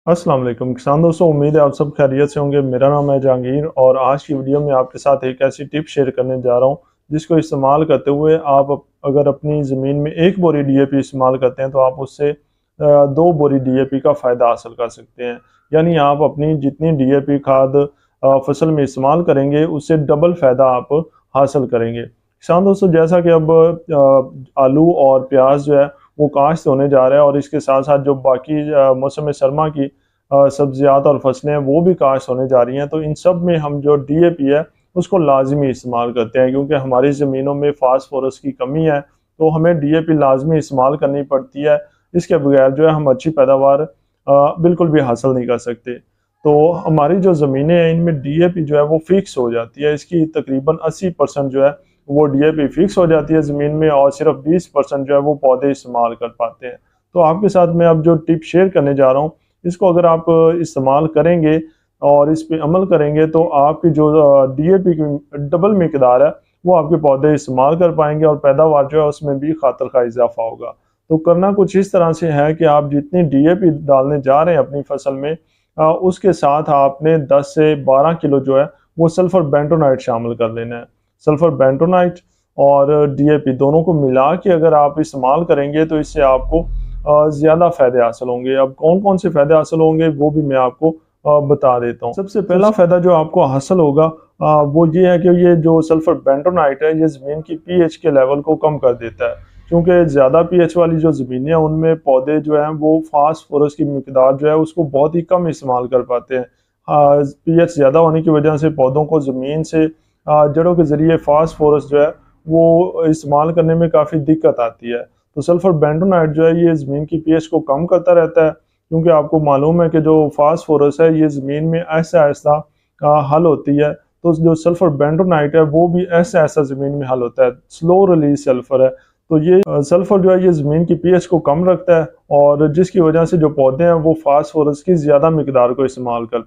अस्सलाम वालेकुम किसान दोस्तों, उम्मीद है आप सब खैरियत से होंगे। मेरा नाम है जहांगीर और आज की वीडियो में आपके साथ एक ऐसी टिप शेयर करने जा रहा हूं जिसको इस्तेमाल करते हुए आप अगर अपनी ज़मीन में एक बोरी डीएपी इस्तेमाल करते हैं तो आप उससे 2 बोरी डीएपी का फ़ायदा हासिल कर सकते हैं। यानी आप अपनी जितनी डीएपी खाद फसल में इस्तेमाल करेंगे उससे डबल फ़ायदा आप हासिल करेंगे। किसान दोस्तों, जैसा कि अब आलू और प्याज जो है वो काश्त होने जा रहा है और इसके साथ साथ जो बाकी मौसम सरमा की सब्जियात और फसलें हैं वो भी काश्त होने जा रही हैं। तो इन सब में हम जो डीएपी है उसको लाजमी इस्तेमाल करते हैं, क्योंकि हमारी ज़मीनों में फास्फोरस की कमी है तो हमें डीएपी लाजमी इस्तेमाल करनी पड़ती है। इसके बगैर जो है हम अच्छी पैदावार बिल्कुल भी हासिल नहीं कर सकते। तो हमारी जो ज़मीनें हैं इनमें डीएपी जो है वो फिक्स हो जाती है। इसकी तकरीबन 80% जो है वो डीएपी फिक्स हो जाती है ज़मीन में और सिर्फ 20% जो है वो पौधे इस्तेमाल कर पाते हैं। तो आपके साथ मैं अब जो टिप शेयर करने जा रहा हूँ इसको अगर आप इस्तेमाल करेंगे और इस पे अमल करेंगे तो आपकी जो डीएपी की डबल मिकदार है वो आपके पौधे इस्तेमाल कर पाएंगे और पैदावार जो है उसमें भी खातर का इजाफा होगा। तो करना कुछ इस तरह से है कि आप जितनी डीएपी डालने जा रहे हैं अपनी फसल में उसके साथ आपने 10 से 12 किलो जो है वो सल्फर बेंटोनाइट शामिल कर लेना है। सल्फर बेंटोनाइट और डीएपी दोनों को मिला के अगर आप इस्तेमाल करेंगे तो इससे आपको ज़्यादा फ़ायदे हासिल होंगे। अब कौन कौन से फ़ायदे हासिल होंगे वो भी मैं आपको बता देता हूँ। सबसे पहला फ़ायदा जो आपको हासिल होगा वो ये है कि ये जो सल्फर बेंटोनाइट है ये ज़मीन की पीएच के लेवल को कम कर देता है, क्योंकि ज़्यादा पीएच वाली जो ज़मीनें हैं उनमें पौधे जो हैं वो फास्फोरस की मिकदार जो है उसको बहुत ही कम इस्तेमाल कर पाते हैं। पीएच ज़्यादा होने की वजह से पौधों को ज़मीन से जड़ों के ज़रिए फास्फोरस जो है वो इस्तेमाल करने में काफ़ी दिक्कत आती है। तो सल्फर बेंटोनाइट जो है ये ज़मीन की पीएच को कम करता रहता है, क्योंकि आपको मालूम है कि जो फास्फोरस है ये ज़मीन में ऐसा ऐसा हल होती है। तो जो सल्फर बेंटोनाइट है वो भी ऐसा ऐसा ज़मीन में हल होता है, स्लो रिलीज सल्फर है। तो ये सल्फर जो है ये ज़मीन की पीएच को कम रखता है और जिसकी वजह से जो पौधे हैं वो फास्फोरस की ज़्यादा मिकदार को इस्तेमाल करते हैं।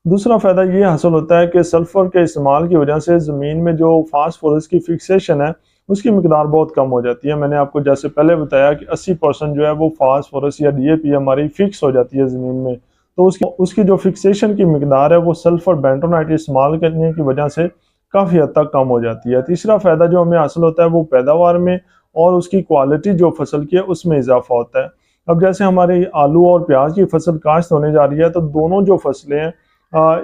दूसरा फ़ायदा ये हासिल होता है कि सल्फ़र के इस्तेमाल की वजह से ज़मीन में जो फास्फोरस की फिक्सेशन है उसकी मिकदार बहुत कम हो जाती है। मैंने आपको जैसे पहले बताया कि 80% जो है वो फास्फोरस या डीएपी हमारी फिक्स हो जाती है ज़मीन में। तो उसकी उसकी जो फिक्सेशन की मिकदार है वो सल्फ़र बेंटोनाइट इस्तेमाल करने की वजह से काफ़ी हद तक कम हो जाती है। तीसरा फ़ायदा जो हमें हासिल होता है वो पैदावार में और उसकी क्वालिटी जो फसल की है उसमें इजाफा होता है। अब जैसे हमारी आलू और प्याज की फसल काश्त होने जा रही है तो दोनों जो फसलें हैं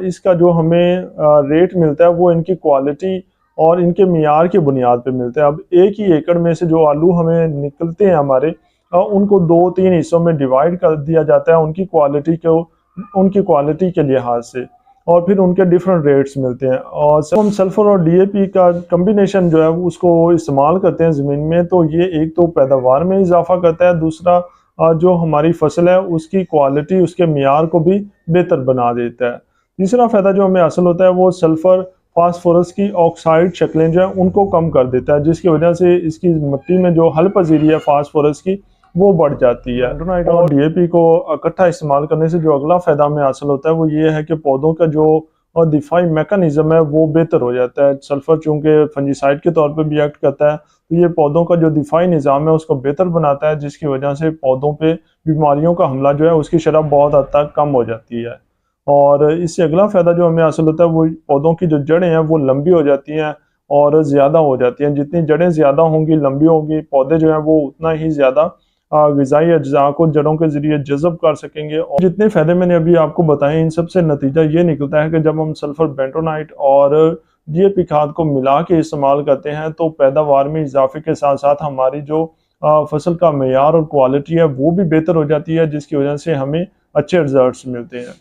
इसका जो हमें रेट मिलता है वो इनकी क्वालिटी और इनके मियार की बुनियाद पे मिलता है। अब एक ही एकड़ में से जो आलू हमें निकलते हैं हमारे उनको 2-3 हिस्सों में डिवाइड कर दिया जाता है उनकी क्वालिटी के लिहाज से, और फिर उनके डिफरेंट रेट्स मिलते हैं। और जब हम सल्फर और डीएपी का कम्बिनेशन जो है उसको इस्तेमाल करते हैं ज़मीन में तो ये एक तो पैदावार में इजाफा करता है, दूसरा जो हमारी फसल है उसकी क्वालिटी उसके मियार को भी बेहतर बना देता है। तीसरा फ़ायदा जो हमें हासिल होता है वो सल्फ़र फास्फोरस की ऑक्साइड शक्लें जो है उनको कम कर देता है, जिसकी वजह से इसकी मिट्टी में जो हल पजीरी है फास्फोरस की वो बढ़ जाती है। बेंटोनाइट और डीएपी को इकट्ठा इस्तेमाल करने से जो अगला फ़ायदा हमें हासिल होता है वो ये है कि पौधों का जो दिफाई मैकेनिज़्म है वो बेहतर हो जाता है। सल्फ़र चूँकि फंजीसाइड के तौर पे भी एक्ट करता है तो ये पौधों का जो दिफाई निज़ाम है उसको बेहतर बनाता है, जिसकी वजह से पौधों पे बीमारियों का हमला जो है उसकी शरह बहुत हद तक कम हो जाती है। और इससे अगला फ़ायदा जो हमें हासिल होता है वो पौधों की जो जड़ें हैं वो लंबी हो जाती हैं और ज़्यादा हो जाती हैं। जितनी जड़ें ज़्यादा होंगी, लंबी होंगी, पौधे जो हैं वो उतना ही ज़्यादा ग़िज़ाई अज्जा को जड़ों के ज़रिए जज़ब कर सकेंगे। और जितने फ़ायदे मैंने अभी आपको बताए इन सब से नतीजा ये निकलता है कि जब हम सल्फ़र बेंटोनाइट और डीएपी खाद को मिला के इस्तेमाल करते हैं तो पैदावार में इजाफे के साथ साथ हमारी जो फसल का मेयार और क्वालिटी है वो भी बेहतर हो जाती है, जिसकी वजह से हमें अच्छे रिजल्ट्स मिलते हैं।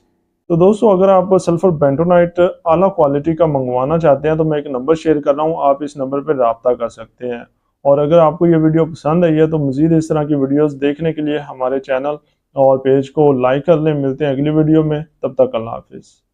तो दोस्तों, अगर आप सल्फर बेंटोनाइट आला क्वालिटी का मंगवाना चाहते हैं तो मैं एक नंबर शेयर कर रहा हूँ, आप इस नंबर पर रब्ता कर सकते हैं। और अगर आपको ये वीडियो पसंद आई है तो मज़ीद इस तरह की वीडियोस देखने के लिए हमारे चैनल और पेज को लाइक कर लें। मिलते हैं अगली वीडियो में, तब तक अल्लाह हाफिज़।